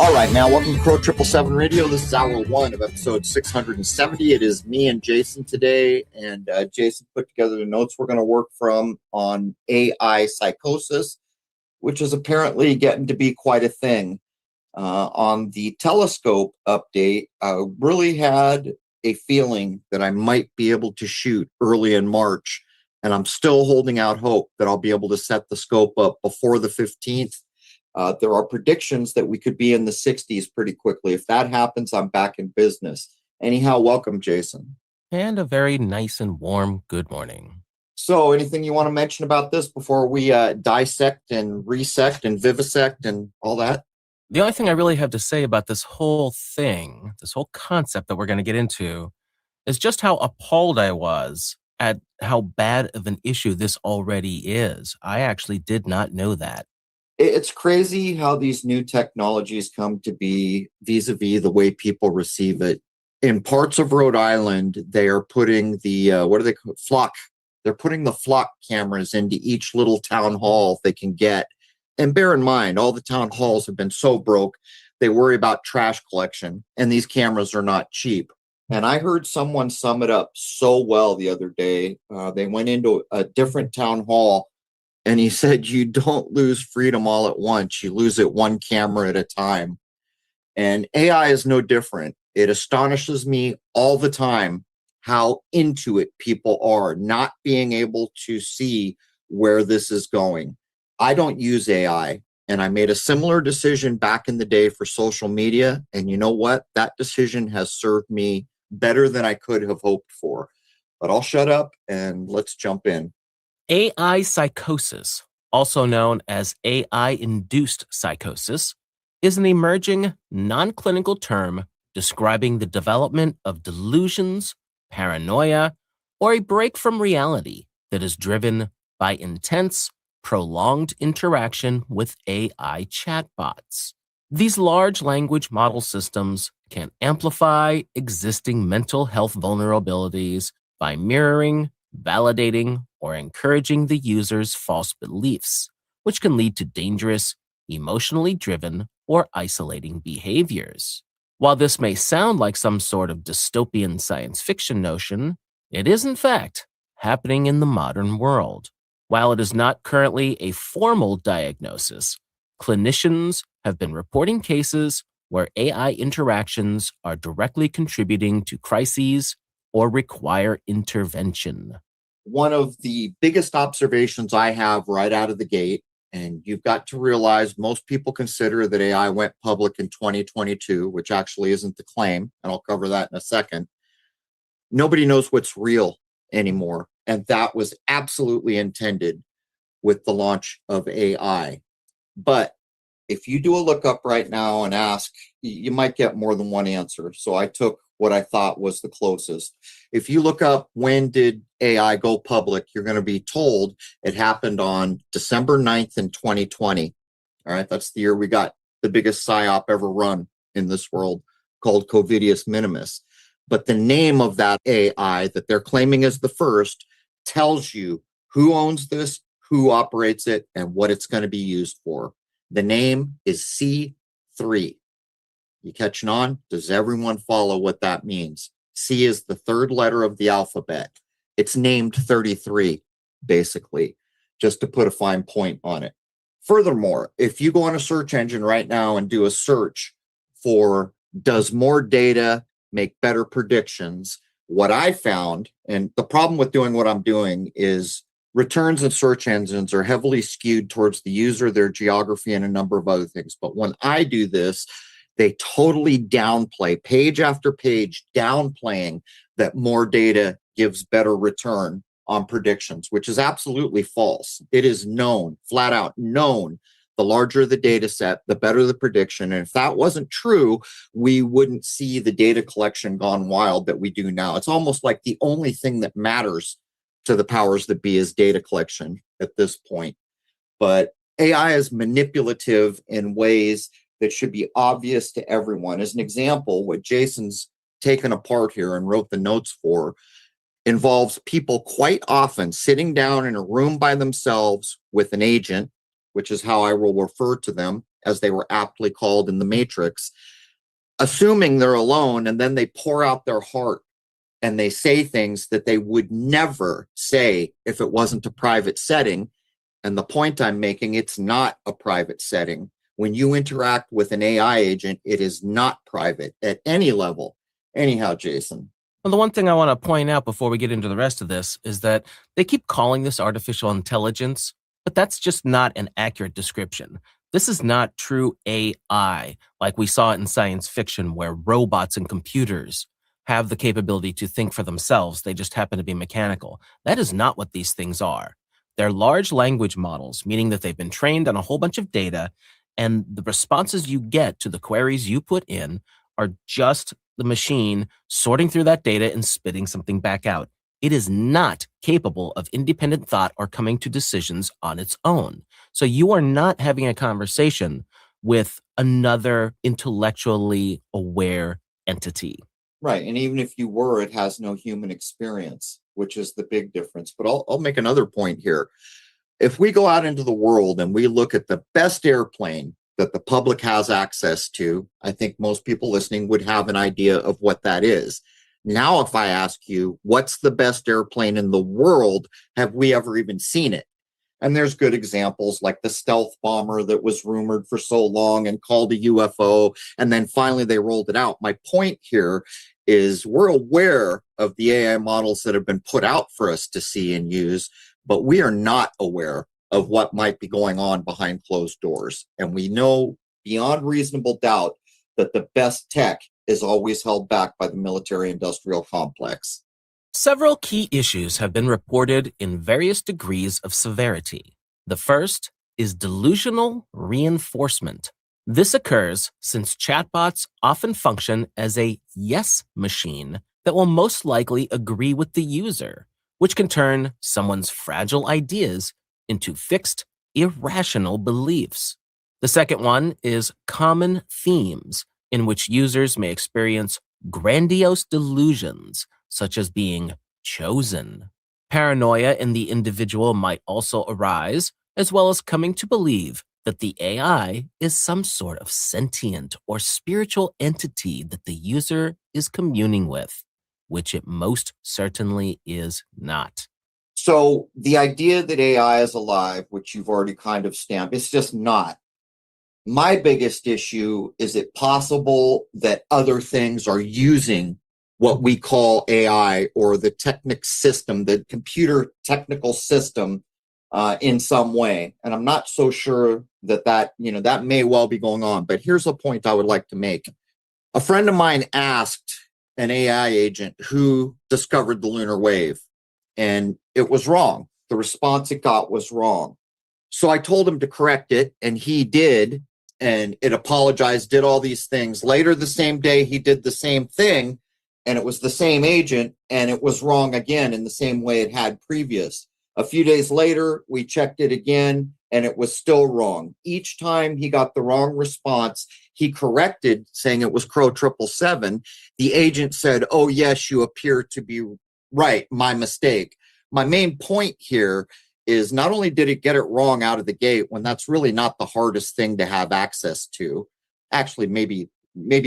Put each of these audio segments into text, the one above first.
All right, now welcome to Crrow777 Radio. This is hour one of episode 670. It is me and Jason today, and Jason put together the notes we're going to work from on AI psychosis, which is apparently getting to be quite a thing. On the telescope update, I really had a feeling that I might be able to shoot early in March, and I'm still holding out hope that I'll be able to set the scope up before the 15th. There are predictions that we could be in the 60s pretty quickly. If that happens, I'm back in business. Anyhow, welcome, Jason. And a very nice and warm good morning. So anything you want to mention about this before we dissect and resect and vivisect and all that? The only thing I really have to say about this whole thing, this whole concept that we're going to get into, is just how appalled I was at how bad of an issue this already is. I actually did not know that. It's crazy how these new technologies come to be vis-a-vis the way people receive it. In parts of Rhode Island, they are putting the, flock. They're putting the flock cameras into each little town hall they can get. And bear in mind, all the town halls have been so broke, they worry about trash collection, and these cameras are not cheap. And I heard someone sum it up so well the other day. They went into a different town hall, and he said, you don't lose freedom all at once. You lose it one camera at a time. And AI is no different. It astonishes me all the time how into it people are, not being able to see where this is going. I don't use AI, and I made a similar decision back in the day for social media. And you know what? That decision has served me better than I could have hoped for. But I'll shut up and let's jump in. AI psychosis, also known as AI-induced psychosis, is an emerging non-clinical term describing the development of delusions, paranoia, or a break from reality that is driven by intense, prolonged interaction with AI chatbots. These large language model systems can amplify existing mental health vulnerabilities by mirroring, validating, or encouraging the user's false beliefs, which can lead to dangerous, emotionally driven, or isolating behaviors. While this may sound like some sort of dystopian science fiction notion, it is in fact happening in the modern world. While it is not currently a formal diagnosis, clinicians have been reporting cases where AI interactions are directly contributing to crises or require intervention. One of the biggest observations I have right out of the gate, and you've got to realize most people consider that AI went public in 2022, which actually isn't the claim, and I'll cover that in a second. Nobody knows what's real anymore, and that was absolutely intended with the launch of AI. But if you do a lookup right now and ask, you might get more than one answer. So I took what I thought was the closest. If you look up when did AI go public, you're going to be told it happened on December 9th in 2020. All right, that's the year we got the biggest psyop ever run in this world, called Covidius Minimus. But the name of that AI that they're claiming is the first tells you who owns this, who operates it, and what it's going to be used for. The name is C3. You catching on? Does everyone follow what that means? C is the third letter of the alphabet. It's named 33, basically, just to put a fine point on it. Furthermore, if you go on a search engine right now and do a search for does more data make better predictions, what I found, and the problem with doing what I'm doing is returns in search engines are heavily skewed towards the user, their geography, and a number of other things. But when I do this, they totally downplay, page after page, downplaying that more data gives better return on predictions, which is absolutely false. It is known, flat out known. The larger the data set, the better the prediction. And if that wasn't true, we wouldn't see the data collection gone wild that we do now. It's almost like the only thing that matters to the powers that be is data collection at this point. But AI is manipulative in ways that should be obvious to everyone. As an example, what Jason's taken apart here and wrote the notes for involves people quite often sitting down in a room by themselves with an agent, which is how I will refer to them as they were aptly called in the Matrix, assuming they're alone, and then they pour out their heart and they say things that they would never say if it wasn't a private setting. And the point I'm making, it's not a private setting. When you interact with an AI agent, it is not private at any level. Anyhow, Jason. Well, the one thing I want to point out before we get into the rest of this is that they keep calling this artificial intelligence, but that's just not an accurate description. This is not true AI like we saw in science fiction where robots and computers have the capability to think for themselves. They just happen to be mechanical. That is not what these things are. They're large language models, meaning that they've been trained on a whole bunch of data, and the responses you get to the queries you put in are just the machine sorting through that data and spitting something back out. It is not capable of independent thought or coming to decisions on its own. So you are not having a conversation with another intellectually aware entity. Right. And even if you were, it has no human experience, which is the big difference. But I'll make another point here. If we go out into the world and we look at the best airplane that the public has access to, I think most people listening would have an idea of what that is. Now, if I ask you, what's the best airplane in the world? Have we ever even seen it? And there's good examples like the stealth bomber that was rumored for so long and called a UFO, and then finally they rolled it out. My point here is we're aware of the AI models that have been put out for us to see and use, but we are not aware of what might be going on behind closed doors. And we know beyond reasonable doubt that the best tech is always held back by the military-industrial complex. Several key issues have been reported in various degrees of severity. The first is delusional reinforcement. This occurs since chatbots often function as a yes machine that will most likely agree with the user, which can turn someone's fragile ideas into fixed, irrational beliefs. The second one is common themes, in which users may experience grandiose delusions, such as being chosen. Paranoia in the individual might also arise, as well as coming to believe that the AI is some sort of sentient or spiritual entity that the user is communing with, which it most certainly is not. So the idea that AI is alive, which you've already kind of stamped, it's just not. My biggest issue, is it possible that other things are using what we call AI or the technic system, the computer technical system in some way? And I'm not so sure that may well be going on. But here's a point I would like to make. A friend of mine asked an AI agent who discovered the lunar wave, and it was wrong. The response it got was wrong. So I told him to correct it, and he did. And it apologized, did all these things. Later the same day, he did the same thing, and it was the same agent, and it was wrong again in the same way it had previous. A few days later, we checked it again, and it was still wrong. Each time he got the wrong response, he corrected, saying it was Crrow777. The agent said, "Oh, yes, you appear to be right, my mistake." My main point here is not only did it get it wrong out of the gate, when that's really not the hardest thing to have access to, actually maybe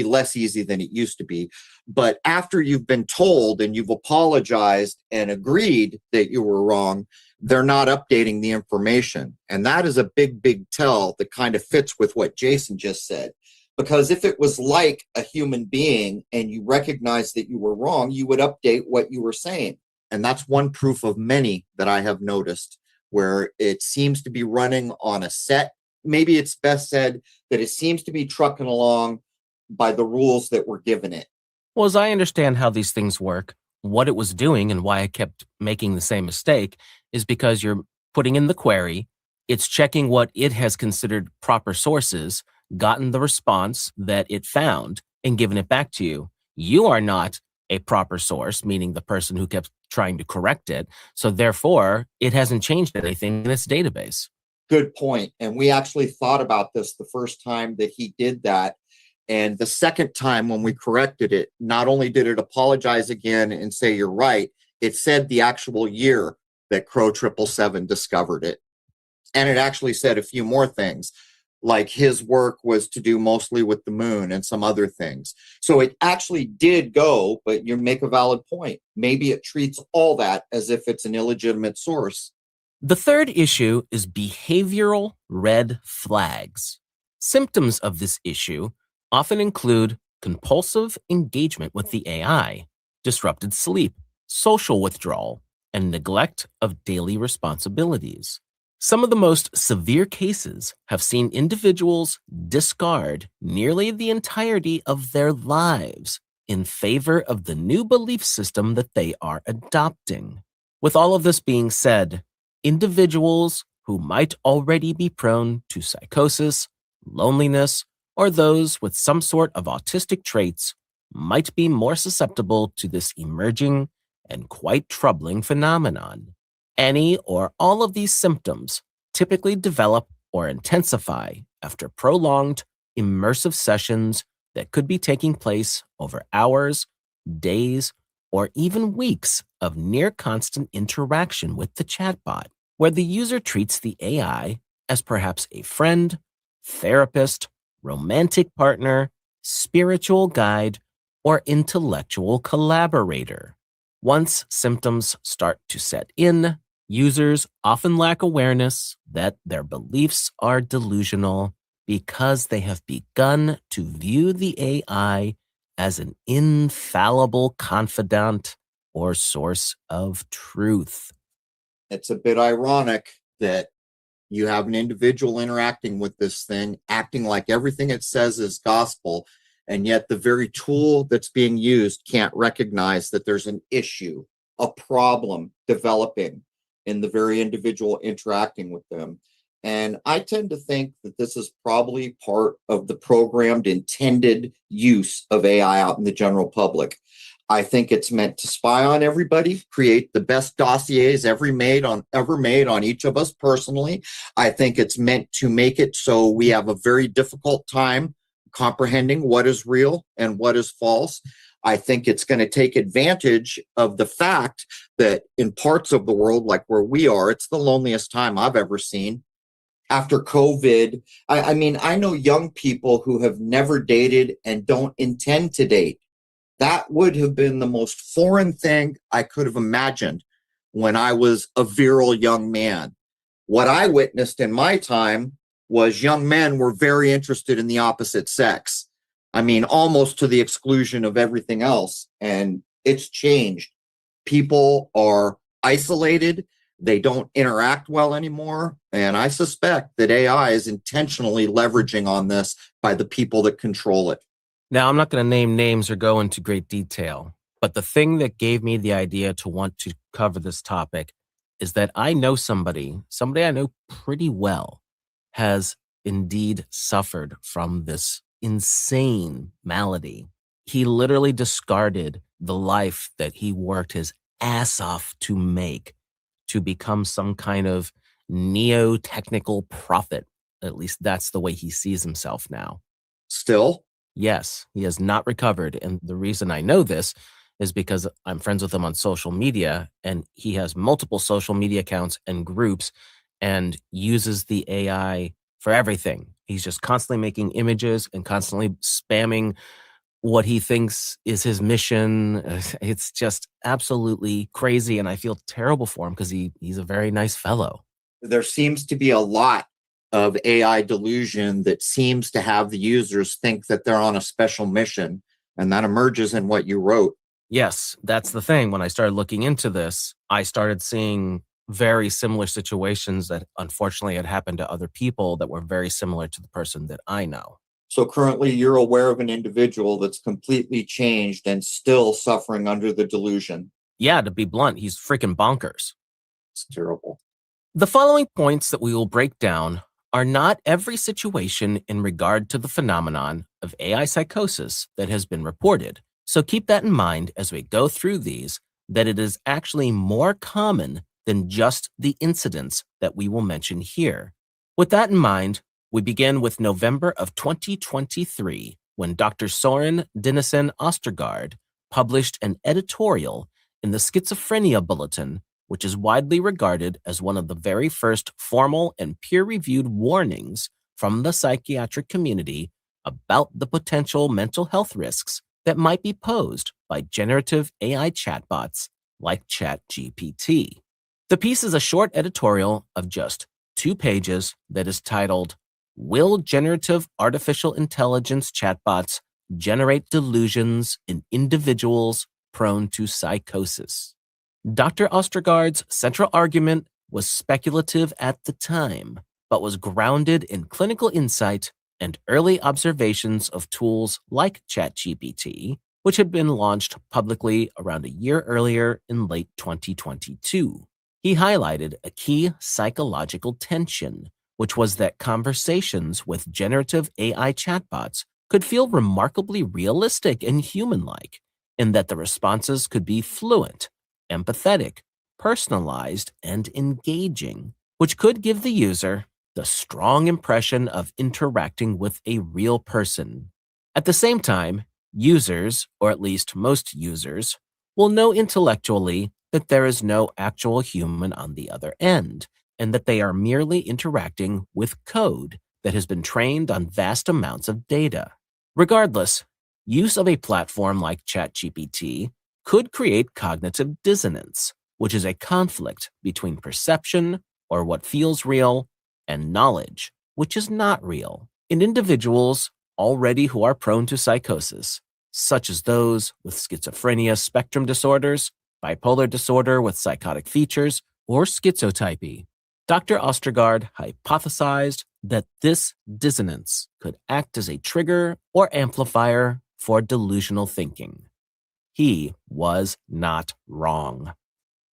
less easy than it used to be, but after you've been told and you've apologized and agreed that you were wrong, they're not updating the information. And that is a big tell that kind of fits with what Jason just said. Because if it was like a human being and you recognized that you were wrong, you would update what you were saying. And that's one proof of many that I have noticed, where it seems to be running on a set. Maybe it's best said that it seems to be trucking along by the rules that were given it. Well, as I understand how these things work, what it was doing and why I kept making the same mistake is because you're putting in the query, it's checking what it has considered proper sources, gotten the response that it found, and given it back to you. You are not a proper source, meaning the person who kept trying to correct it. So therefore, it hasn't changed anything in its database. Good point. And we actually thought about this the first time that he did that. And the second time when we corrected it, not only did it apologize again and say, "You're right," it said the actual year that Crrow777 discovered it. And it actually said a few more things, like his work was to do mostly with the moon and some other things. So it actually did go, but you make a valid point. Maybe it treats all that as if it's an illegitimate source. The third issue is behavioral red flags. Symptoms of this issue often include compulsive engagement with the AI, disrupted sleep, social withdrawal, and neglect of daily responsibilities. Some of the most severe cases have seen individuals discard nearly the entirety of their lives in favor of the new belief system that they are adopting. With all of this being said, individuals who might already be prone to psychosis, loneliness, or those with some sort of autistic traits might be more susceptible to this emerging and quite troubling phenomenon. Any or all of these symptoms typically develop or intensify after prolonged, immersive sessions that could be taking place over hours, days, or even weeks of near constant interaction with the chatbot, where the user treats the AI as perhaps a friend, therapist, romantic partner, spiritual guide, or intellectual collaborator. Once symptoms start to set in, users often lack awareness that their beliefs are delusional because they have begun to view the AI as an infallible confidant or source of truth. It's a bit ironic that you have an individual interacting with this thing, acting like everything it says is gospel, and yet the very tool that's being used can't recognize that there's an issue, a problem developing in the very individual interacting with them. And I tend to think that this is probably part of the programmed intended use of AI out in the general public. I think it's meant to spy on everybody, create the best dossiers ever made on each of us personally. I think it's meant to make it so we have a very difficult time comprehending what is real and what is false. I think it's going to take advantage of the fact that in parts of the world, like where we are, it's the loneliest time I've ever seen. After COVID, I mean, I know young people who have never dated and don't intend to date. That would have been the most foreign thing I could have imagined when I was a virile young man. What I witnessed in my time was young men were very interested in the opposite sex. I mean, almost to the exclusion of everything else. And it's changed. People are isolated. They don't interact well anymore. And I suspect that AI is intentionally leveraging on this by the people that control it. Now, I'm not going to name names or go into great detail, but the thing that gave me the idea to want to cover this topic is that I know somebody I know pretty well, has indeed suffered from this insane malady. He literally discarded the life that he worked his ass off to make to become some kind of neo-technical prophet. At least that's the way he sees himself now. Still? Yes, he has not recovered. And the reason I know this is because I'm friends with him on social media, and he has multiple social media accounts and groups and uses the AI for everything. He's just constantly making images and constantly spamming what he thinks is his mission. It's just absolutely crazy, and I feel terrible for him because he's a very nice fellow. There seems to be a lot of AI delusion that seems to have the users think that they're on a special mission, and that emerges in what you wrote. Yes, that's the thing. When I started looking into this, I started seeing very similar situations that unfortunately had happened to other people that were very similar to the person that I know. So currently you're aware of an individual that's completely changed and still suffering under the delusion. Yeah, to be blunt, he's freaking bonkers. It's terrible. The following points that we will break down are not every situation in regard to the phenomenon of AI psychosis that has been reported. So keep that in mind as we go through these, that it is actually more common than just the incidents that we will mention here. With that in mind, we begin with November of 2023, when Dr. Soren Dinesen Ostergaard published an editorial in the Schizophrenia Bulletin which is widely regarded as one of the very first formal and peer-reviewed warnings from the psychiatric community about the potential mental health risks that might be posed by generative AI chatbots like ChatGPT. The piece is a short editorial of just 2 pages that is titled, "Will Generative Artificial Intelligence Chatbots Generate Delusions in Individuals Prone to Psychosis?" Dr. Ostergaard's central argument was speculative at the time, but was grounded in clinical insight and early observations of tools like ChatGPT, which had been launched publicly around a year earlier in late 2022. He highlighted a key psychological tension, which was that conversations with generative AI chatbots could feel remarkably realistic and human-like, in that the responses could be fluent, empathetic, personalized, and engaging, which could give the user the strong impression of interacting with a real person. At the same time, users, or at least most users, will know intellectually that there is no actual human on the other end, and that they are merely interacting with code that has been trained on vast amounts of data. Regardless, use of a platform like ChatGPT could create cognitive dissonance, which is a conflict between perception, or what feels real, and knowledge, which is not real. In individuals already who are prone to psychosis, such as those with schizophrenia spectrum disorders, bipolar disorder with psychotic features, or schizotypy, Dr. Ostergaard hypothesized that this dissonance could act as a trigger or amplifier for delusional thinking. He was not wrong.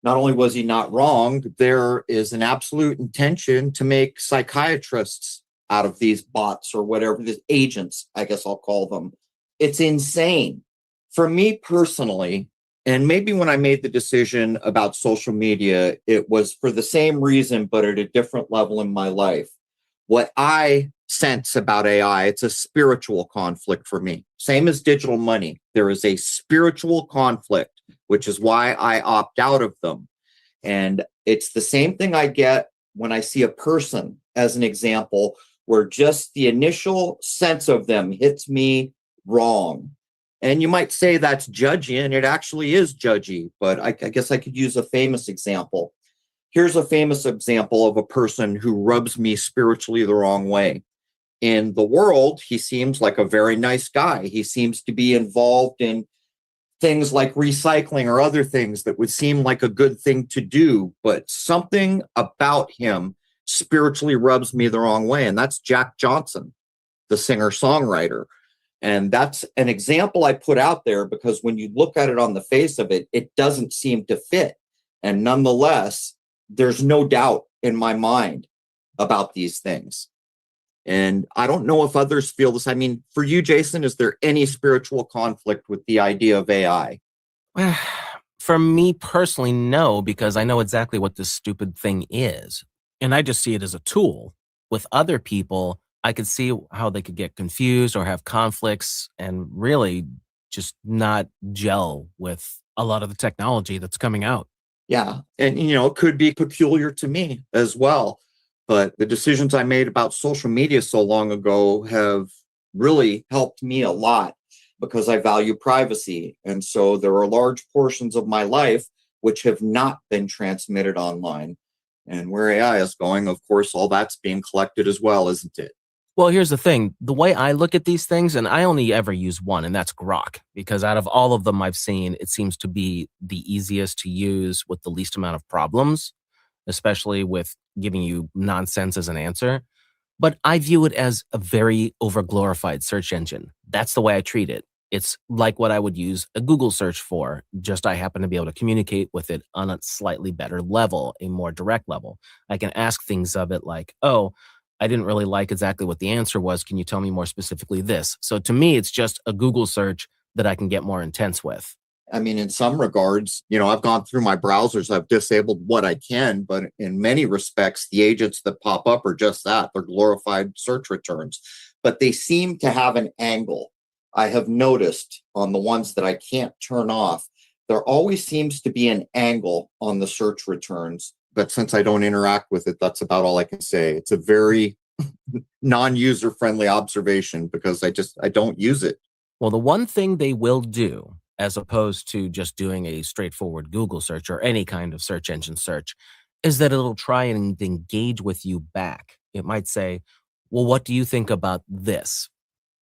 Not only was he not wrong, there is an absolute intention to make psychiatrists out of these bots or whatever, these agents, I guess I'll call them. It's insane. For me personally, and maybe when I made the decision about social media, it was for the same reason, but at a different level in my life. What I sense about AI, it's a spiritual conflict for me. Same as digital money. There is a spiritual conflict, which is why I opt out of them. And it's the same thing I get when I see a person, as an example, where just the initial sense of them hits me wrong. And you might say that's judgy, and it actually is judgy, but I guess I could use a famous example. Here's a famous example of a person who rubs me spiritually the wrong way. In the world, he seems like a very nice guy. He seems to be involved in things like recycling or other things that would seem like a good thing to do, but something about him spiritually rubs me the wrong way. And that's Jack Johnson, the singer-songwriter. And that's an example I put out there because when you look at it on the face of it, it doesn't seem to fit. And nonetheless, there's no doubt in my mind about these things. And I don't know if others feel this. I mean, for you, Jason, is there any spiritual conflict with the idea of AI? For me personally, no, because I know exactly what this stupid thing is. And I just see it as a tool. With other people, I could see how they could get confused or have conflicts and really just not gel with a lot of the technology that's coming out. Yeah. And, it could be peculiar to me as well. But the decisions I made about social media so long ago have really helped me a lot because I value privacy. And so there are large portions of my life which have not been transmitted online. And where AI is going, of course, all that's being collected as well, isn't it? Well, here's the thing. The way I look at these things, and I only ever use one, and that's Grok, because out of all of them I've seen, it seems to be the easiest to use with the least amount of problems, especially with giving you nonsense as an answer. But I view it as a very overglorified search engine. That's the way I treat it. It's like what I would use a Google search for, just I happen to be able to communicate with it on a slightly better level, a more direct level. I can ask things of it like, oh, I didn't really like exactly what the answer was. Can you tell me more specifically this? So to me, it's just a Google search that I can get more intense with. I mean, in some regards, I've gone through my browsers, I've disabled what I can, but in many respects, the agents that pop up are just that. They're glorified search returns, but they seem to have an angle. I have noticed on the ones that I can't turn off there always seems to be an angle on the search returns. But since I don't interact with it, that's about all I can say. It's a very non-user friendly observation because I don't use it. Well, the one thing they will do, as opposed to just doing a straightforward Google search or any kind of search engine search, is that it'll try and engage with you back. It might say, well, what do you think about this?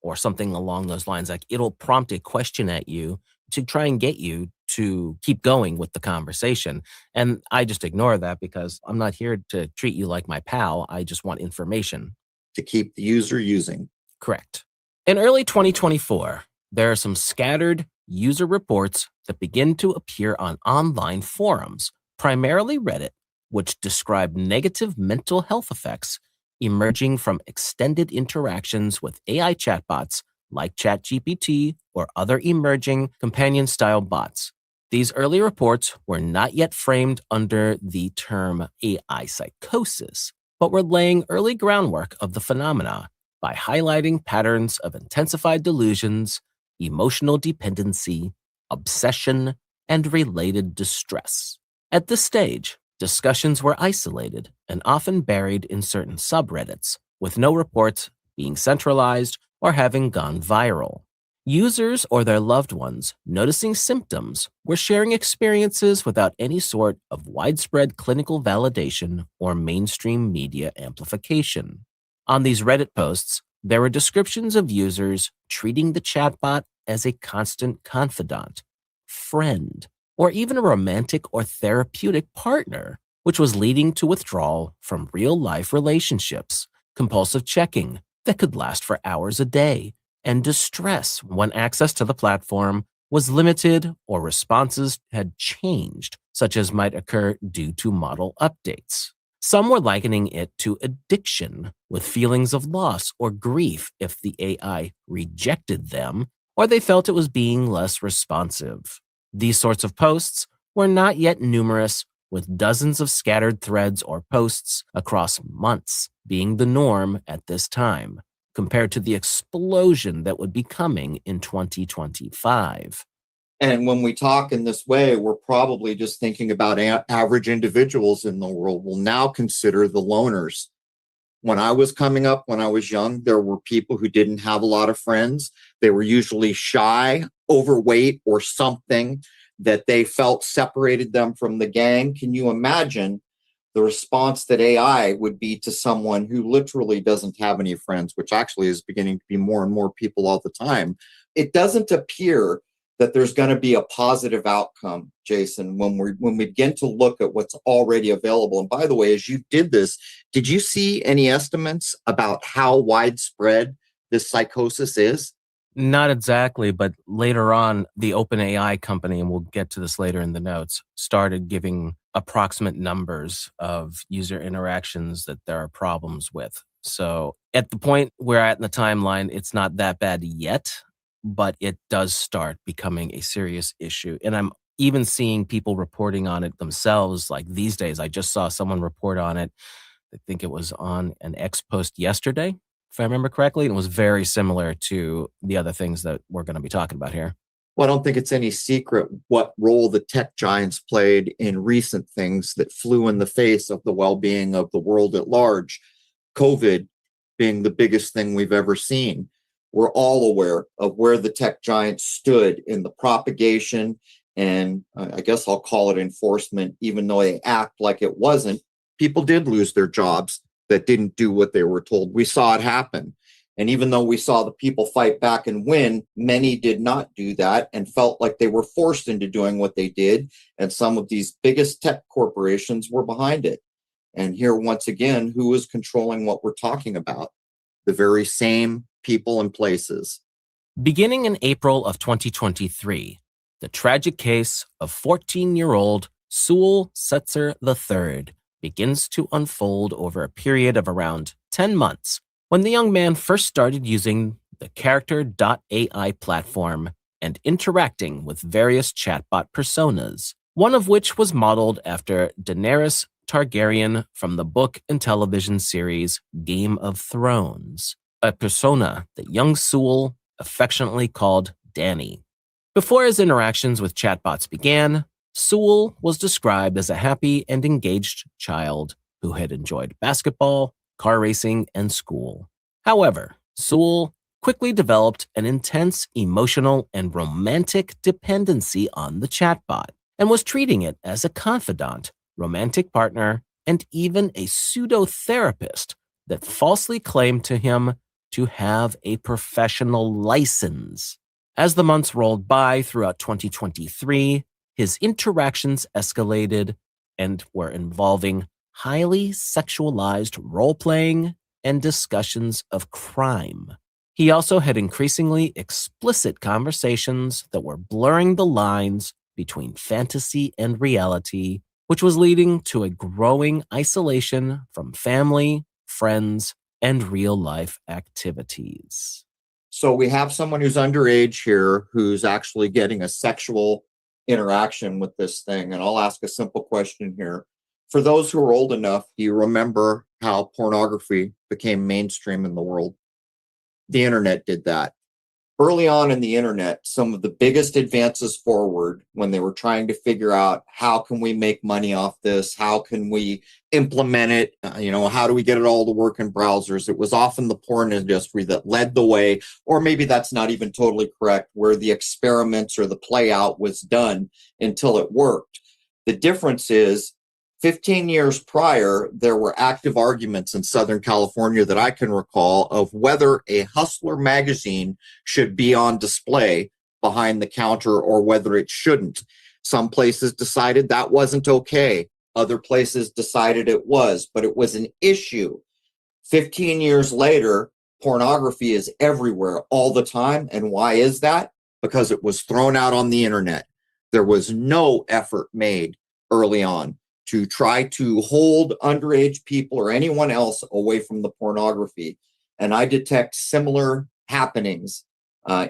Or something along those lines. Like it'll prompt a question at you to try and get you to keep going with the conversation. And I just ignore that because I'm not here to treat you like my pal. I just want information. To keep the user using. Correct. In early 2024, there are some scattered user reports that begin to appear on online forums, primarily Reddit, which describe negative mental health effects emerging from extended interactions with AI chatbots like ChatGPT or other emerging companion-style bots. These early reports were not yet framed under the term AI psychosis, but were laying early groundwork of the phenomena by highlighting patterns of intensified delusions, emotional dependency, obsession, and related distress. At this stage, discussions were isolated and often buried in certain subreddits, with no reports being centralized or having gone viral. Users or their loved ones noticing symptoms were sharing experiences without any sort of widespread clinical validation or mainstream media amplification. On these Reddit posts, there were descriptions of users treating the chatbot as a constant confidant, friend, or even a romantic or therapeutic partner, which was leading to withdrawal from real-life relationships, compulsive checking that could last for hours a day, and distress when access to the platform was limited or responses had changed, such as might occur due to model updates. Some were likening it to addiction, with feelings of loss or grief if the AI rejected them, or they felt it was being less responsive. These sorts of posts were not yet numerous, with dozens of scattered threads or posts across months being the norm at this time, compared to the explosion that would be coming in 2025. And when we talk in this way, we're probably just thinking about average individuals in the world. We'll now consider the loners. When I was coming up, when I was young, there were people who didn't have a lot of friends. They were usually shy, overweight, or something that they felt separated them from the gang. Can you imagine the response that AI would be to someone who literally doesn't have any friends, which actually is beginning to be more and more people all the time? It doesn't appear that there's going to be a positive outcome, Jason, when we begin to look at what's already available. And by the way, as you did this, did you see any estimates about how widespread this psychosis is? Not exactly, but later on, the OpenAI company, and we'll get to this later in the notes, started giving approximate numbers of user interactions that there are problems with. So at the point we're at in the timeline, it's not that bad yet, but it does start becoming a serious issue. And I'm even seeing people reporting on it themselves. Like these days, I just saw someone report on it. I think it was on an X post yesterday, if I remember correctly. And it was very similar to the other things that we're going to be talking about here. Well, I don't think it's any secret what role the tech giants played in recent things that flew in the face of the well-being of the world at large. COVID being the biggest thing we've ever seen. We're all aware of where the tech giants stood in the propagation and I guess I'll call it enforcement, even though they act like it wasn't. People did lose their jobs that didn't do what they were told. We saw it happen. And even though we saw the people fight back and win, many did not do that and felt like they were forced into doing what they did. And some of these biggest tech corporations were behind it. And here, once again, who is controlling what we're talking about? The very same people and places. Beginning in April of 2023, the tragic case of 14-year-old Su Set Szer III begins to unfold over a period of around 10 months when the young man first started using the Character.ai platform and interacting with various chatbot personas, one of which was modeled after Daenerys Targaryen from the book and television series Game of Thrones, a persona that young Sewell affectionately called Danny. Before his interactions with chatbots began, Sewell was described as a happy and engaged child who had enjoyed basketball, car racing, and school. However, Sewell quickly developed an intense emotional and romantic dependency on the chatbot and was treating it as a confidant, romantic partner, and even a pseudo-therapist that falsely claimed to him to have a professional license. As the months rolled by throughout 2023, his interactions escalated and were involving highly sexualized role-playing and discussions of crime. He also had increasingly explicit conversations that were blurring the lines between fantasy and reality, which was leading to a growing isolation from family, friends, and real-life activities. So we have someone who's underage here who's actually getting a sexual interaction with this thing. And I'll ask a simple question here. For those who are old enough, do you remember how pornography became mainstream in the world? The internet did that. Early on in the internet, some of the biggest advances forward when they were trying to figure out how can we make money off this? How can we implement it? How do we get it all to work in browsers? It was often the porn industry that led the way, or maybe that's not even totally correct, where the experiments or the play out was done until it worked. The difference is 15 years prior, there were active arguments in Southern California that I can recall of whether a Hustler magazine should be on display behind the counter or whether it shouldn't. Some places decided that wasn't okay. Other places decided it was, but it was an issue. 15 years later, pornography is everywhere all the time. And why is that? Because it was thrown out on the internet. There was no effort made early on to try to hold underage people or anyone else away from the pornography. And I detect similar happenings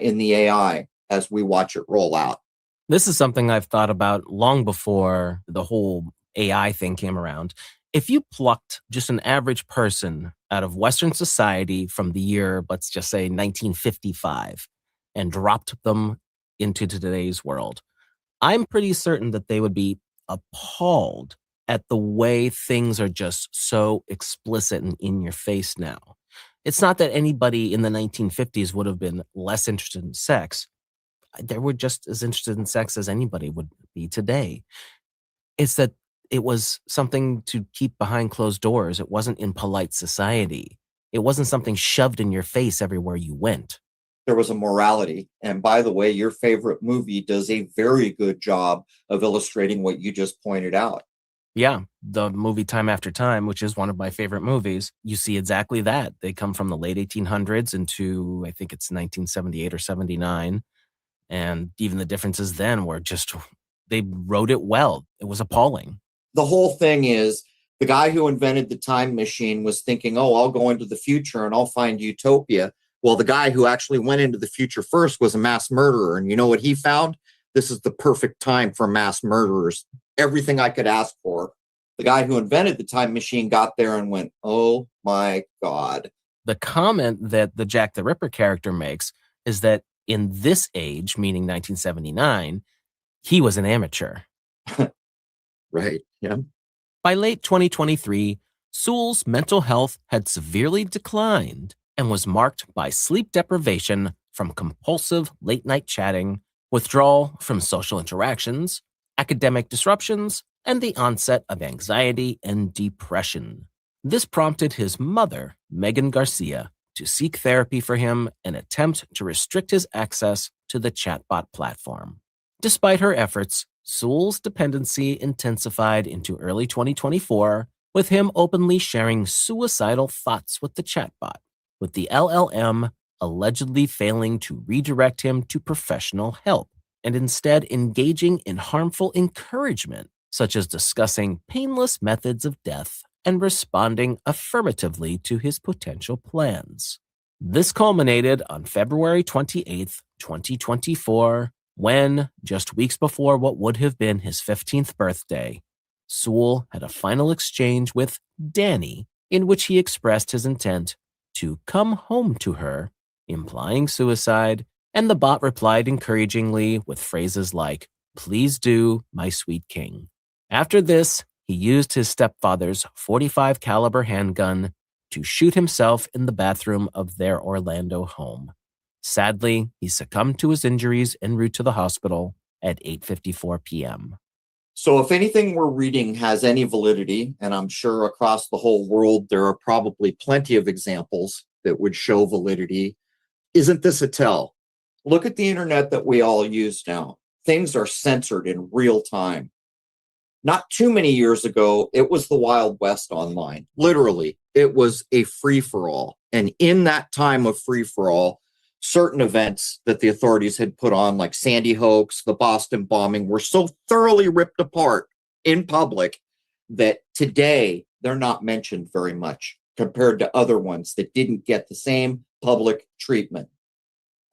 in the AI as we watch it roll out. This is something I've thought about long before the whole AI thing came around. If you plucked just an average person out of Western society from the year, let's just say 1955, and dropped them into today's world, I'm pretty certain that they would be appalled at the way things are just so explicit and in your face now. It's not that anybody in the 1950s would have been less interested in sex. They were just as interested in sex as anybody would be today. It's that it was something to keep behind closed doors. It wasn't in polite society. It wasn't something shoved in your face everywhere you went. There was a morality. And by the way, your favorite movie does a very good job of illustrating what you just pointed out. Yeah, the movie Time After Time, which is one of my favorite movies, you see exactly that. They come from the late 1800s into, I think it's 1978 or 79. And even the differences then were just, they wrote it well. It was appalling. The whole thing is the guy who invented the time machine was thinking, oh, I'll go into the future and I'll find utopia. Well, the guy who actually went into the future first was a mass murderer. And you know what he found? This is the perfect time for mass murderers. Everything I could ask for. The guy who invented the time machine got there and went, oh my God. The comment that the Jack the Ripper character makes is that in this age, meaning 1979, he was an amateur. Right, yeah. By late 2023, Sewell's mental health had severely declined and was marked by sleep deprivation from compulsive late-night chatting, withdrawal from social interactions, academic disruptions, and the onset of anxiety and depression. This prompted his mother, Megan Garcia, to seek therapy for him and attempt to restrict his access to the chatbot platform. Despite her efforts, Sewell's dependency intensified into early 2024, with him openly sharing suicidal thoughts with the chatbot, with the LLM allegedly failing to redirect him to professional help and instead engaging in harmful encouragement, such as discussing painless methods of death and responding affirmatively to his potential plans. This culminated on February 28th, 2024, when, just weeks before what would have been his 15th birthday, Sewell had a final exchange with Danny in which he expressed his intent to come home to her, implying suicide, And the bot replied encouragingly with phrases like, "Please do, my sweet king." After this, he used his stepfather's .45 caliber handgun to shoot himself in the bathroom of their Orlando home. Sadly, he succumbed to his injuries en route to the hospital at 8:54 p.m. So if anything we're reading has any validity, and I'm sure across the whole world there are probably plenty of examples that would show validity, isn't this a tell? Look at the internet that we all use now. Things are censored in real time. Not too many years ago, it was the Wild West online. Literally, it was a free-for-all. And in that time of free-for-all, certain events that the authorities had put on, like Sandy hoax, the Boston bombing, were so thoroughly ripped apart in public that today they're not mentioned very much compared to other ones that didn't get the same public treatment.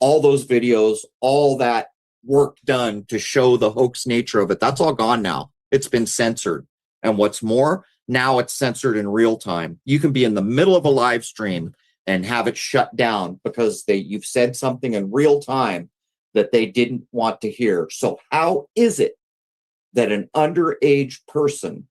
All those videos, all that work done to show the hoax nature of it, that's all gone now. It's been censored. And what's more, now it's censored in real time. You can be in the middle of a live stream and have it shut down because you've said something in real time that they didn't want to hear. So how is it that an underage person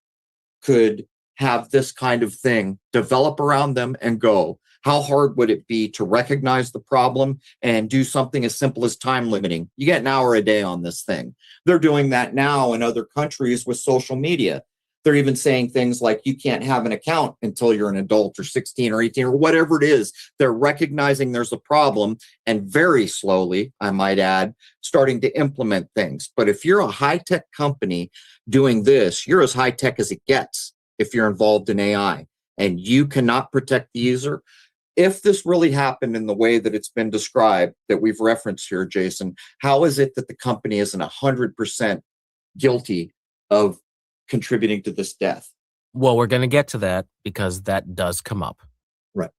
could have this kind of thing develop around them and go? How hard would it be to recognize the problem and do something as simple as time limiting? You get an hour a day on this thing. They're doing that now in other countries with social media. They're even saying things like you can't have an account until you're an adult or 16 or 18 or whatever it is. They're recognizing there's a problem and very slowly, I might add, starting to implement things. But if you're a high-tech company doing this, you're as high-tech as it gets if you're involved in AI and you cannot protect the user. If this really happened in the way that it's been described, that we've referenced here, Jason, how is it that the company isn't 100% guilty of contributing to this death? Well, we're going to get to that because that does come up. Right.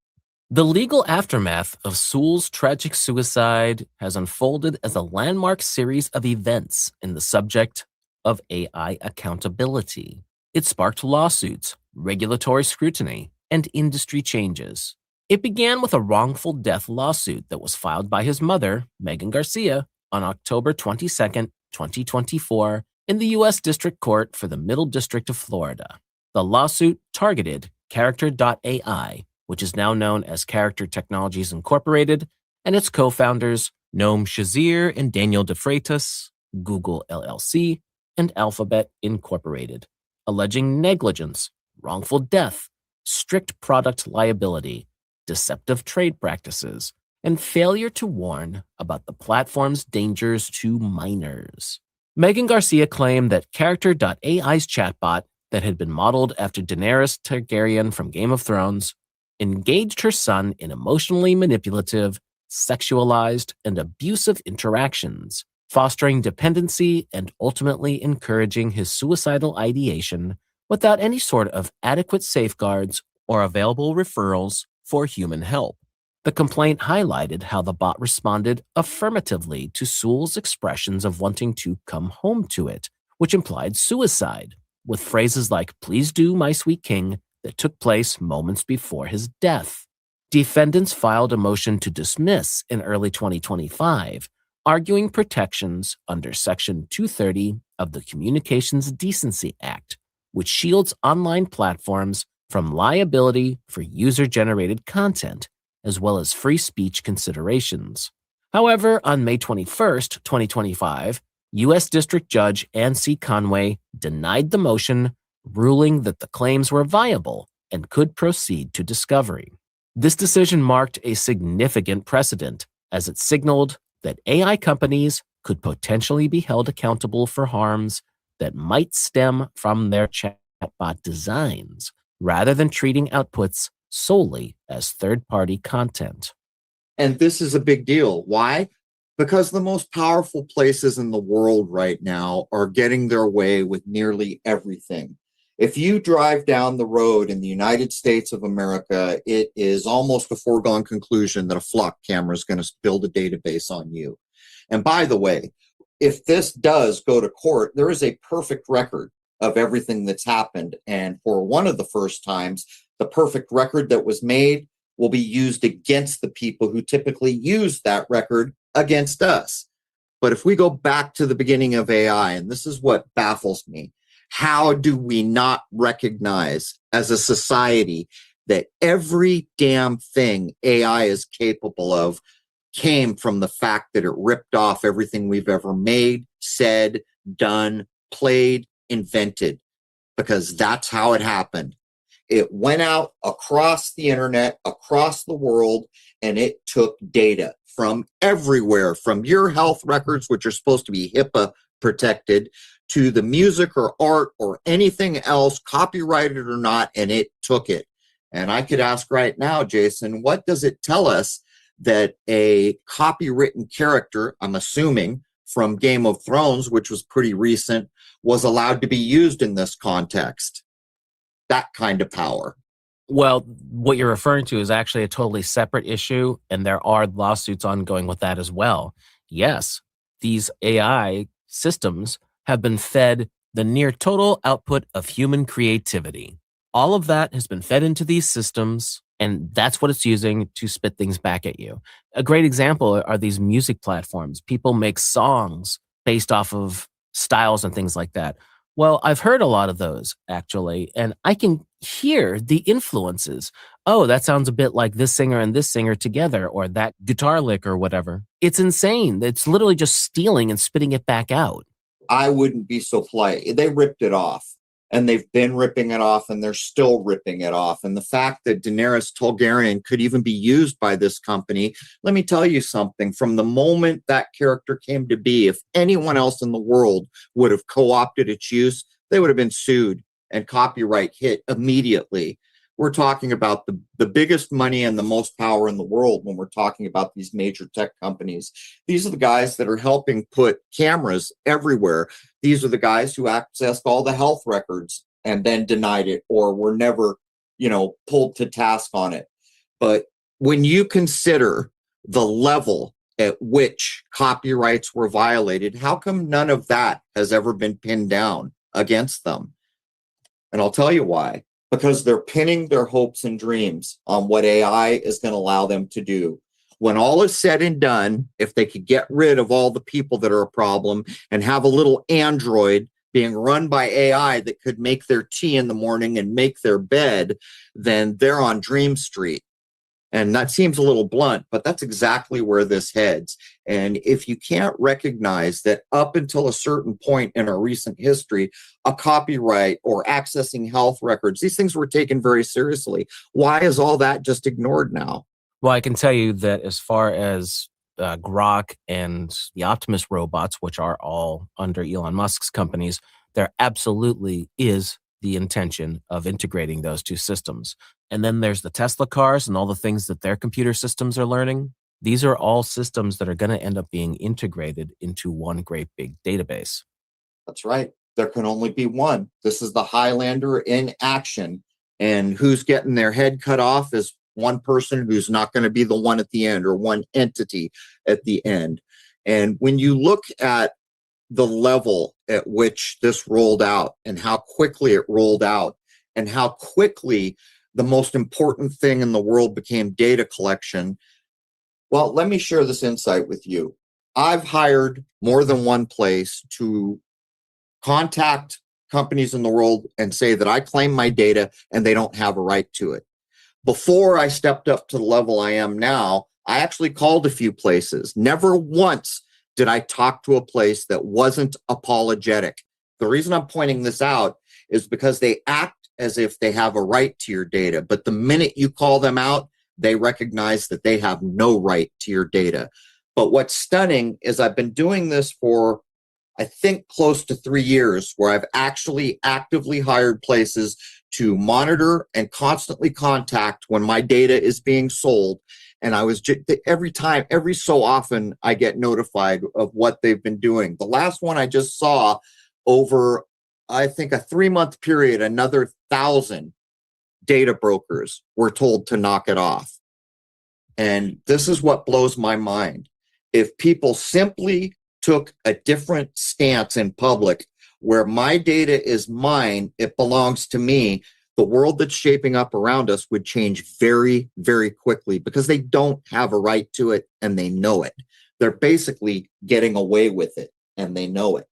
The legal aftermath of Su's tragic suicide has unfolded as a landmark series of events in the subject of AI accountability. It sparked lawsuits, regulatory scrutiny, and industry changes. It began with a wrongful death lawsuit that was filed by his mother, Megan Garcia, on October 22, 2024, in the U.S. District Court for the Middle District of Florida. The lawsuit targeted Character.ai, which is now known as Character Technologies Incorporated, and its co-founders, Noam Shazir and Daniel DeFreitas, Google LLC, and Alphabet Incorporated, alleging negligence, wrongful death, strict product liability, deceptive trade practices, and failure to warn about the platform's dangers to minors. Megan Garcia claimed that Character.ai's chatbot, that had been modeled after Daenerys Targaryen from Game of Thrones, engaged her son in emotionally manipulative, sexualized, and abusive interactions, fostering dependency and ultimately encouraging his suicidal ideation without any sort of adequate safeguards or available referrals for human help. The complaint highlighted how the bot responded affirmatively to Su's expressions of wanting to come home to it, which implied suicide, with phrases like "please do, my sweet king," that took place moments before his death. Defendants filed a motion to dismiss in early 2025, arguing protections under Section 230 of the Communications Decency Act, which shields online platforms from liability for user-generated content, as well as free speech considerations. However, on May 21st, 2025, U.S. District Judge Ann C. Conway denied the motion, ruling that the claims were viable and could proceed to discovery. This decision marked a significant precedent, as it signaled that AI companies could potentially be held accountable for harms that might stem from their chatbot designs, rather than treating outputs solely as third-party content. And this is a big deal. Why? Because the most powerful places in the world right now are getting their way with nearly everything. If you drive down the road in the United States of America, it is almost a foregone conclusion that a flock camera is going to build a database on you. And by the way, if this does go to court, there is a perfect record of everything that's happened. And for one of the first times, the perfect record that was made will be used against the people who typically use that record against us. But if we go back to the beginning of AI, and this is what baffles me, how do we not recognize as a society that every damn thing AI is capable of came from the fact that it ripped off everything we've ever made, said, done, played, invented, because that's how it happened. It went out across the internet, across the world, and it took data from everywhere, from your health records, which are supposed to be HIPAA protected, to the music or art or anything else, copyrighted or not, and it took it. And I could ask right now, Jason, what does it tell us that a copywritten character, I'm assuming from Game of Thrones, which was pretty recent, was allowed to be used in this context? That kind of power. Well, what you're referring to is actually a totally separate issue, and there are lawsuits ongoing with that as well. Yes, these AI systems have been fed the near total output of human creativity. All of that has been fed into these systems, and that's what it's using to spit things back at you. A great example are these music platforms. People make songs based off of styles and things like that. Well, I've heard a lot of those, actually, and I can hear the influences. Oh, that sounds a bit like this singer and this singer together, or that guitar lick or whatever. It's insane. It's literally just stealing and spitting it back out. I wouldn't be so polite. They ripped it off, and they've been ripping it off, and they're still ripping it off. And the fact that Daenerys Targaryen could even be used by this company, let me tell you something. From the moment that character came to be, if anyone else in the world would have co-opted its use, they would have been sued and copyright hit immediately. We're talking about the biggest money and the most power in the world when we're talking about these major tech companies. These are the guys that are helping put cameras everywhere. These are the guys who accessed all the health records and then denied it or were never, pulled to task on it. But when you consider the level at which copyrights were violated, how come none of that has ever been pinned down against them? And I'll tell you why. Because they're pinning their hopes and dreams on what AI is going to allow them to do. When all is said and done, if they could get rid of all the people that are a problem and have a little android being run by AI that could make their tea in the morning and make their bed, then they're on Dream Street. And that seems a little blunt, but that's exactly where this heads. And if you can't recognize that up until a certain point in our recent history, a copyright or accessing health records, these things were taken very seriously. Why is all that just ignored now? Well, I can tell you that as far as Grok and the Optimus robots, which are all under Elon Musk's companies, there absolutely is the intention of integrating those two systems. And then there's the Tesla cars and all the things that their computer systems are learning. These are all systems that are going to end up being integrated into one great big database. That's right. There can only be one. This is the Highlander in action. And who's getting their head cut off is one person who's not going to be the one at the end or one entity at the end. And when you look at the level at which this rolled out and how quickly it rolled out and how quickly the most important thing in the world became data collection. Well, let me share this insight with you. I've hired more than one place to contact companies in the world and say that I claim my data and they don't have a right to it. Before I stepped up to the level I am now, I actually called a few places. Never once did I talk to a place that wasn't apologetic. The reason I'm pointing this out is because they act as if they have a right to your data. But the minute you call them out, they recognize that they have no right to your data. But what's stunning is I've been doing this for, I think, close to 3 years, where I've actually actively hired places to monitor and constantly contact when my data is being sold. And I was every so often, I get notified of what they've been doing. The last one I just saw over, I think, a 3-month period, another 1,000 data brokers were told to knock it off. And this is what blows my mind. If people simply took a different stance in public, where my data is mine, it belongs to me, the world that's shaping up around us would change very, very quickly because they don't have a right to it and they know it. They're basically getting away with it, and they know it.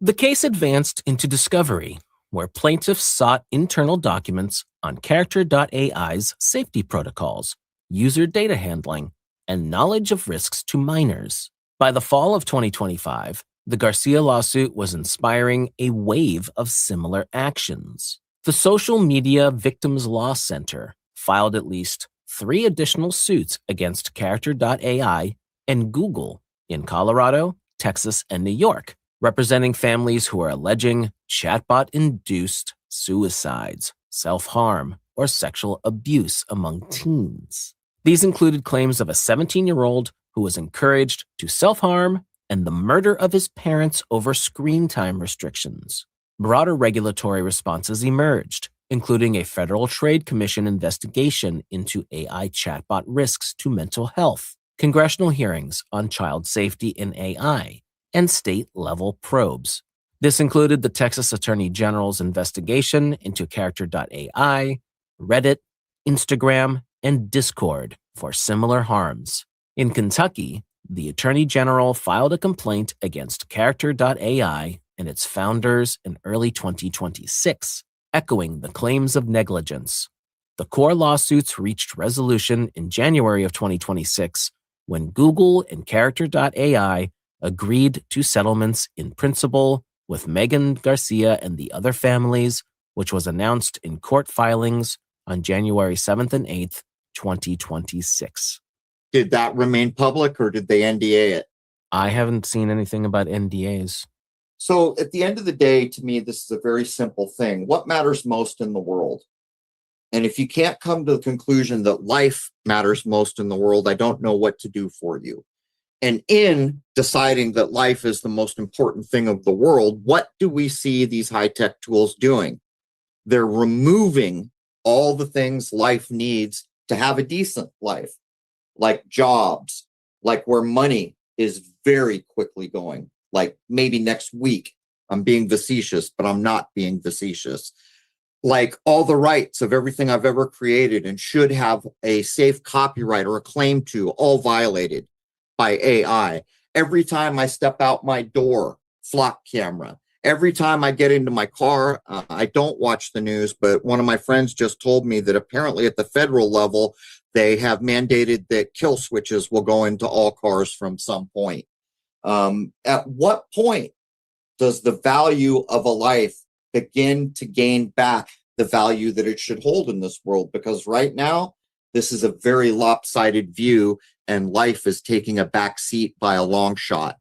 The case advanced into discovery, where plaintiffs sought internal documents on Character.ai's safety protocols, user data handling, and knowledge of risks to minors. By the fall of 2025, the Garcia lawsuit was inspiring a wave of similar actions. The Social Media Victims Law Center filed at least 3 additional suits against Character.ai and Google in Colorado, Texas, and New York, representing families who are alleging chatbot-induced suicides, self-harm, or sexual abuse among teens. These included claims of a 17-year-old who was encouraged to self-harm and the murder of his parents over screen time restrictions. Broader regulatory responses emerged, including a Federal Trade Commission investigation into AI chatbot risks to mental health, congressional hearings on child safety in AI, and state-level probes. This included the Texas Attorney General's investigation into Character.ai, Reddit, Instagram, and Discord for similar harms. In Kentucky, the Attorney General filed a complaint against Character.ai and its founders in early 2026, echoing the claims of negligence. The core lawsuits reached resolution in January of 2026 when Google and Character.ai agreed to settlements in principle with Megan Garcia and the other families, which was announced in court filings on January 7th and 8th, 2026. Did that remain public or did they NDA it? I haven't seen anything about NDAs. So at the end of the day, to me, this is a very simple thing. What matters most in the world? And if you can't come to the conclusion that life matters most in the world, I don't know what to do for you. And in deciding that life is the most important thing of the world, what do we see these high-tech tools doing? They're removing all the things life needs to have a decent life, like jobs, like where money is very quickly going, like maybe next week. I'm being facetious, but I'm not being facetious. Like all the rights of everything I've ever created and should have a safe copyright or a claim to, all violated by AI. Every time I step out my door, flock camera. Every time I get into my car, I don't watch the news, but one of my friends just told me that apparently at the federal level, they have mandated that kill switches will go into all cars from some point. At what point does the value of a life begin to gain back the value that it should hold in this world? Because right now, this is a very lopsided view, and life is taking a back seat by a long shot.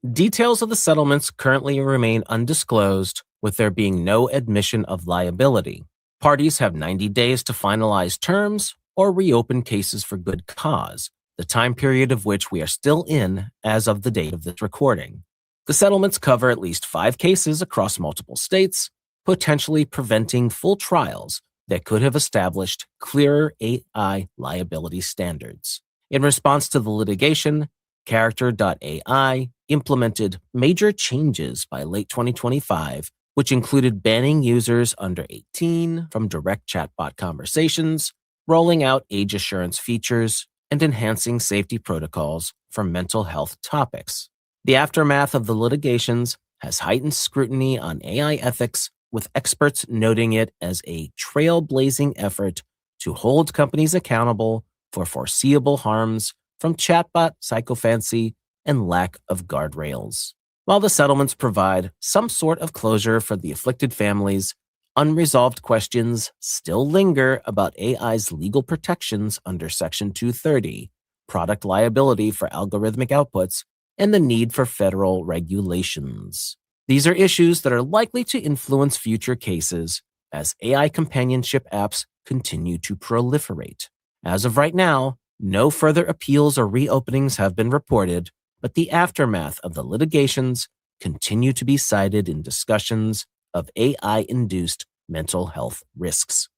Details of the settlements currently remain undisclosed, with there being no admission of liability. Parties have 90 days to finalize terms or reopen cases for good cause, the time period of which we are still in as of the date of this recording. The settlements cover at least 5 cases across multiple states, potentially preventing full trials that could have established clearer AI liability standards. In response to the litigation, Character.ai implemented major changes by late 2025, which included banning users under 18 from direct chatbot conversations, rolling out age assurance features, and enhancing safety protocols for mental health topics. The aftermath of the litigations has heightened scrutiny on AI ethics, with experts noting it as a trailblazing effort to hold companies accountable for foreseeable harms from chatbot psychophancy and lack of guardrails. While the settlements provide some sort of closure for the afflicted families, unresolved questions still linger about AI's legal protections under Section 230, product liability for algorithmic outputs, and the need for federal regulations. These are issues that are likely to influence future cases as AI companionship apps continue to proliferate. As of right now, no further appeals or reopenings have been reported, but the aftermath of the litigations continue to be cited in discussions of AI-induced mental health risks.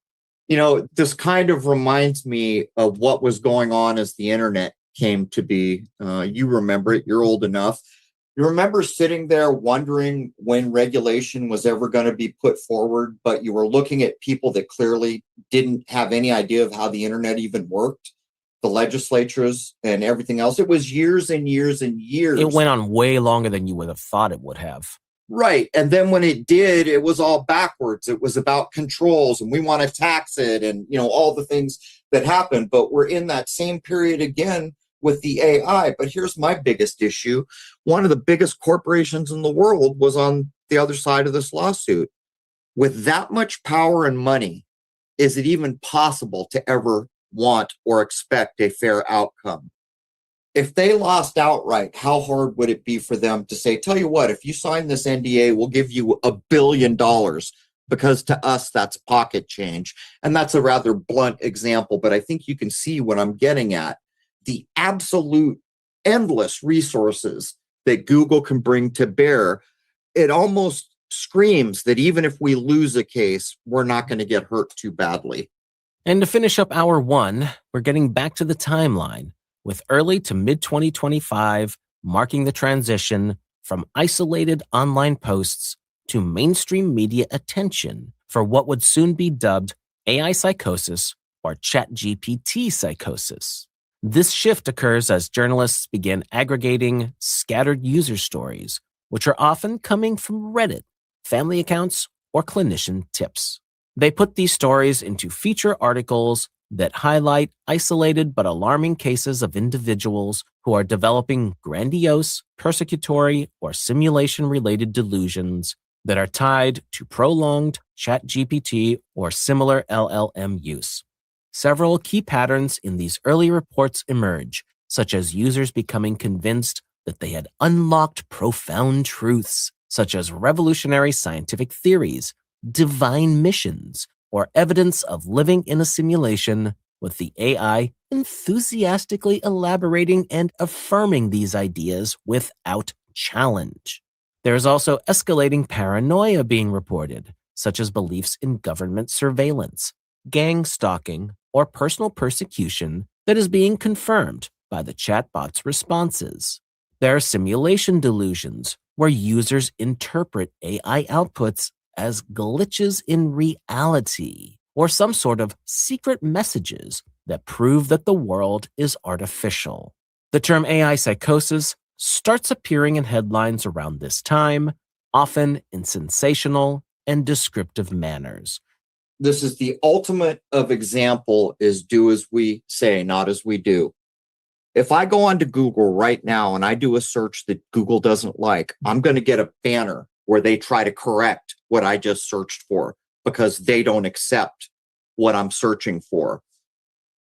You know, this kind of reminds me of what was going on as the internet came to be. You remember it, you're old enough. You remember sitting there wondering when regulation was ever going to be put forward, but you were looking at people that clearly didn't have any idea of how the internet even worked. the legislatures and everything else. It was years and years and years. It went on way longer than you would have thought it would have. Right. And then when it did, it was all backwards. It was about controls and we want to tax it and, all the things that happened. But we're in that same period again with the AI. But here's my biggest issue. One of the biggest corporations in the world was on the other side of this lawsuit. With that much power and money, is it even possible to ever want or expect a fair outcome? If they lost outright, how hard would it be for them to say, tell you what, if you sign this NDA, we'll give you $1 billion, because to us, that's pocket change. And that's a rather blunt example, but I think you can see what I'm getting at. The absolute endless resources that Google can bring to bear, it almost screams that even if we lose a case, we're not going to get hurt too badly. And to finish up hour one, we're getting back to the timeline, with early to mid-2025 marking the transition from isolated online posts to mainstream media attention for what would soon be dubbed AI psychosis or ChatGPT psychosis. This shift occurs as journalists begin aggregating scattered user stories, which are often coming from Reddit, family accounts, or clinician tips. They put these stories into feature articles that highlight isolated but alarming cases of individuals who are developing grandiose, persecutory, or simulation-related delusions that are tied to prolonged ChatGPT or similar LLM use. Several key patterns in these early reports emerge, such as users becoming convinced that they had unlocked profound truths, such as revolutionary scientific theories, divine missions, or evidence of living in a simulation, with the AI enthusiastically elaborating and affirming these ideas without challenge. There is also escalating paranoia being reported, such as beliefs in government surveillance, gang stalking, or personal persecution that is being confirmed by the chatbot's responses. There are simulation delusions, where users interpret AI outputs as glitches in reality, or some sort of secret messages that prove that the world is artificial. The term AI psychosis starts appearing in headlines around this time, often in sensational and descriptive manners. This is the ultimate of example is do as we say, not as we do. If I go onto Google right now and I do a search that Google doesn't like, I'm going to get a banner where they try to correct what I just searched for because they don't accept what I'm searching for.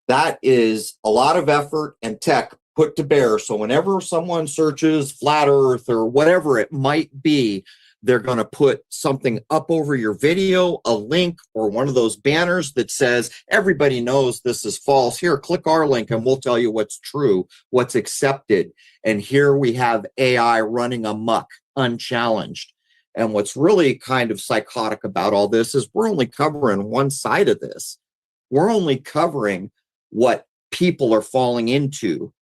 That is a lot of effort and tech put to bear. So whenever someone searches flat earth or whatever it might be, they're going to put something up over your video, a link, or one of those banners that says, everybody knows this is false. Here, click our link and we'll tell you what's true, what's accepted. And here we have AI running amok, unchallenged. And what's really kind of psychotic about all this is we're only covering one side of this. We're only covering what people are falling into,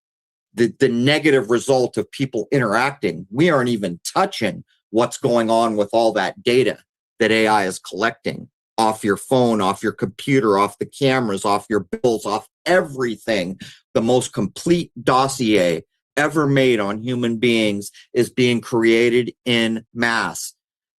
the negative result of people interacting. We aren't even touching what's going on with all that data that AI is collecting off your phone, off your computer, off the cameras, off your bills, off everything. The most complete dossier ever made on human beings is being created in mass.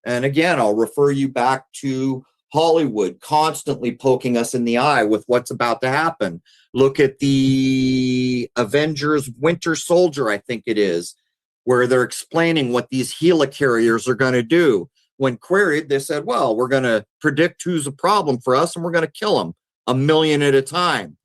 And again, I'll refer you back to Hollywood constantly poking us in the eye with what's about to happen. Look at the Avengers Winter Soldier, I think it is, where they're explaining what these helicarriers are going to do. When queried, they said, well, we're going to predict who's a problem for us and we're going to kill them 1 million at a time.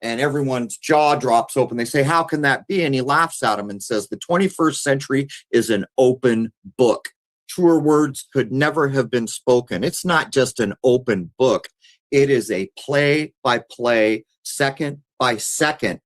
And everyone's jaw drops open. They say, how can that be? And he laughs at them and says, the 21st century is an open book. Truer words could never have been spoken. It's not just an open book. It is a play by play, second by second,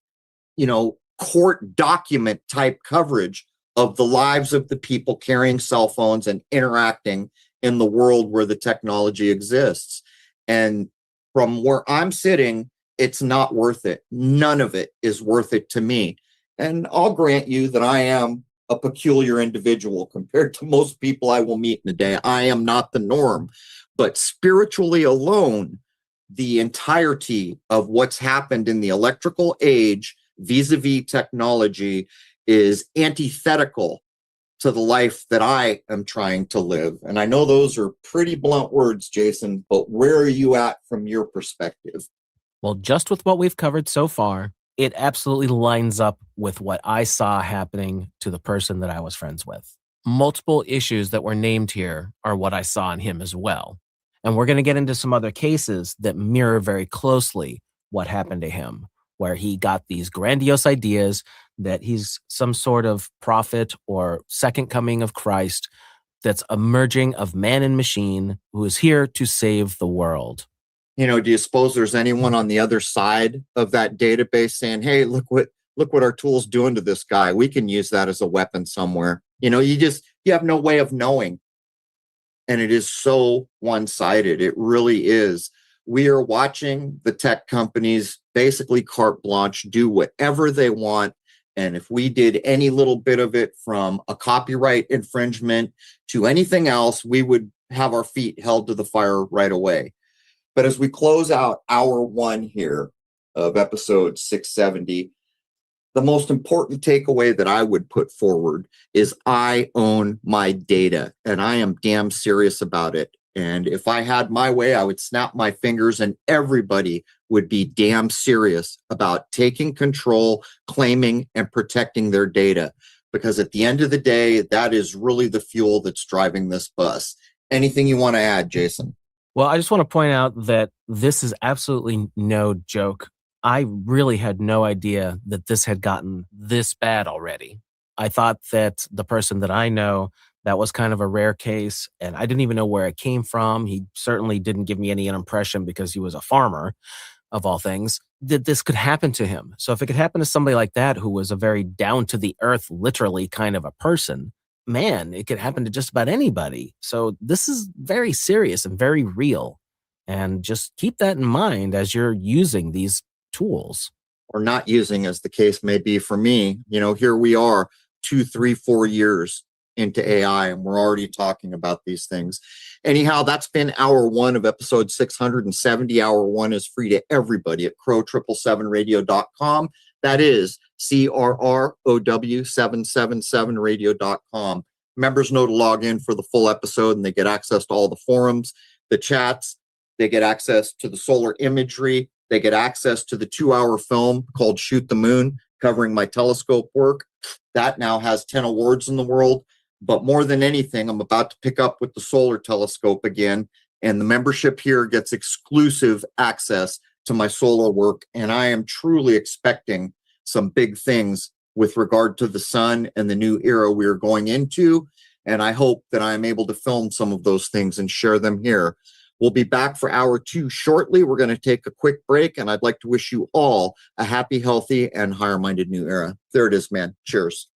court document type coverage of the lives of the people carrying cell phones and interacting in the world where the technology exists. And from where I'm sitting, it's not worth it. None of it is worth it to me. And I'll grant you that I am a peculiar individual compared to most people I will meet in a day. I am not the norm. But spiritually alone, the entirety of what's happened in the electrical age vis-a-vis technology is antithetical to the life that I am trying to live. And I know those are pretty blunt words, Jason, but where are you at from your perspective? Well, just with what we've covered so far, it absolutely lines up with what I saw happening to the person that I was friends with. Multiple issues that were named here are what I saw in him as well. And we're going to get into some other cases that mirror very closely what happened to him, where he got these grandiose ideas that he's some sort of prophet or second coming of Christ that's a merging of man and machine who is here to save the world. You know, do you suppose there's anyone on the other side of that database saying, hey, look what our tool's doing to this guy. We can use that as a weapon somewhere. You know, you have no way of knowing. And it is so one-sided. It really is. We are watching the tech companies basically carte blanche do whatever they want. And if we did any little bit of it, from a copyright infringement to anything else, we would have our feet held to the fire right away. But as we close out hour one here of episode 670, the most important takeaway that I would put forward is I own my data, and I am damn serious about it. And if I had my way, I would snap my fingers and everybody would be damn serious about taking control, claiming, and protecting their data. Because at the end of the day, that is really the fuel that's driving this bus. Anything you want to add, Jason? Well, I just want to point out that this is absolutely no joke. I really had no idea that this had gotten this bad already. I thought that the person that I know, that was kind of a rare case, and I didn't even know where it came from. He certainly didn't give me any impression, because he was a farmer, of all things, that this could happen to him. So if it could happen to somebody like that, who was a very down-to-the-earth, literally kind of a person, man, it could happen to just about anybody. So this is very serious and very real. And just keep that in mind as you're using these tools. Or not using, as the case may be for me. You know, here we are 2, 3, 4 years into AI, and we're already talking about these things. Anyhow, that's been hour one of episode 670. Hour one is free to everybody at Crrow777Radio.com. That is Crrow777Radio.com. Members know to log in for the full episode, and they get access to all the forums, the chats. They get access to the solar imagery. They get access to the 2-hour film called Shoot the Moon, covering my telescope work. That now has 10 awards in the world. But more than anything, I'm about to pick up with the solar telescope again. And the membership here gets exclusive access to my solar work. And I am truly expecting some big things with regard to the sun and the new era we are going into. And I hope that I am able to film some of those things and share them here. We'll be back for hour two shortly. We're going to take a quick break, and I'd like to wish you all a happy, healthy, and higher-minded new era. There it is, man. Cheers.